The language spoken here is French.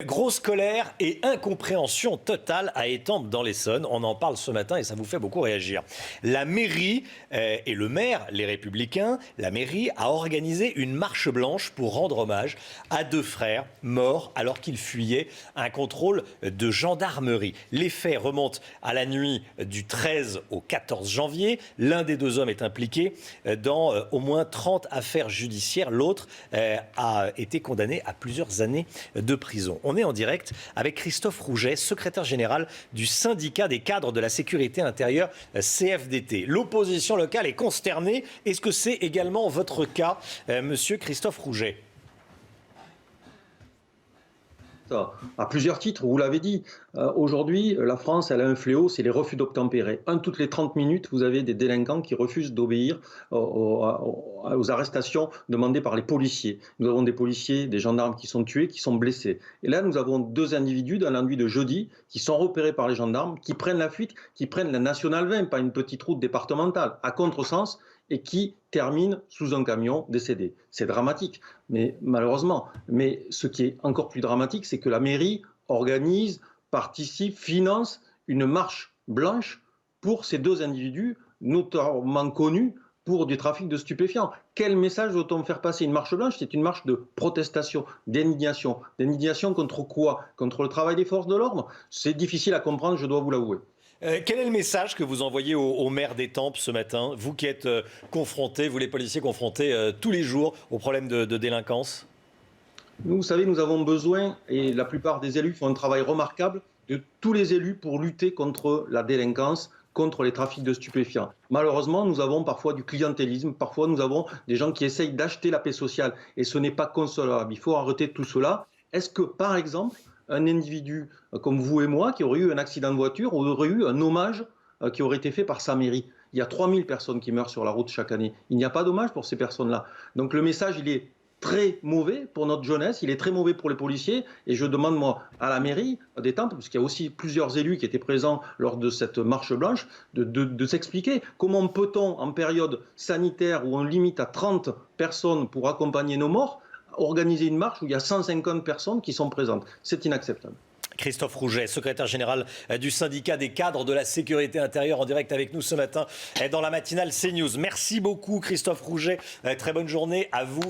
Grosse colère et incompréhension totale à Étampes dans l'Essonne. On en parle ce matin et ça vous fait beaucoup réagir. La mairie et le maire, les Républicains, la mairie a organisé une marche blanche pour rendre hommage à deux frères morts alors qu'ils fuyaient un contrôle de gendarmerie. Les faits remontent à la nuit du 13 au 14 janvier. L'un des deux hommes est impliqué dans au moins 30 affaires judiciaires. L'autre a été condamné à plusieurs années de prison. On est en direct avec Christophe Rouget, secrétaire général du syndicat des cadres de la sécurité intérieure CFDT. L'opposition locale est consternée. Est-ce que c'est également votre cas, monsieur Christophe Rouget ? À plusieurs titres, vous l'avez dit. Aujourd'hui, la France, elle a un fléau, c'est les refus d'obtempérer. Toutes les 30 minutes, vous avez des délinquants qui refusent d'obéir aux arrestations demandées par les policiers. Nous avons des policiers, des gendarmes qui sont tués, qui sont blessés. Et là, nous avons deux individus dans la nuit de jeudi qui sont repérés par les gendarmes, qui prennent la fuite, qui prennent la Nationale 20, pas une petite route départementale, à contresens, et qui terminent sous un camion décédé. C'est dramatique, mais malheureusement. Mais ce qui est encore plus dramatique, c'est que la mairie organise, participe, finance une marche blanche pour ces deux individus, notamment connus pour du trafic de stupéfiants. Quel message doit-on faire passer? Une marche blanche, c'est une marche de protestation, d'indignation. D'indignation contre quoi? Contre le travail des forces de l'ordre? C'est difficile à comprendre, je dois vous l'avouer. Quel est le message que vous envoyez au maire d'Étampes ce matin, vous qui êtes confrontés, vous les policiers confrontés tous les jours aux problèmes de délinquance? Nous, vous savez, nous avons besoin, et la plupart des élus font un travail remarquable, de tous les élus pour lutter contre la délinquance, contre les trafics de stupéfiants. Malheureusement, nous avons parfois du clientélisme, parfois nous avons des gens qui essayent d'acheter la paix sociale, et ce n'est pas consolable. Il faut arrêter tout cela. Est-ce que, par exemple, un individu comme vous et moi, qui aurait eu un accident de voiture, aurait eu un hommage qui aurait été fait par sa mairie? Il y a 3000 personnes qui meurent sur la route chaque année. Il n'y a pas d'hommage pour ces personnes-là. Donc le message, il est très mauvais pour notre jeunesse, il est très mauvais pour les policiers, et je demande moi à la mairie d'Étampes, parce qu'il y a aussi plusieurs élus qui étaient présents lors de cette marche blanche, de s'expliquer comment peut-on, en période sanitaire où on limite à 30 personnes pour accompagner nos morts, organiser une marche où il y a 150 personnes qui sont présentes. C'est inacceptable. Christophe Rouget, secrétaire général du syndicat des cadres de la sécurité intérieure, en direct avec nous ce matin dans la matinale CNews. Merci beaucoup Christophe Rouget, très bonne journée à vous.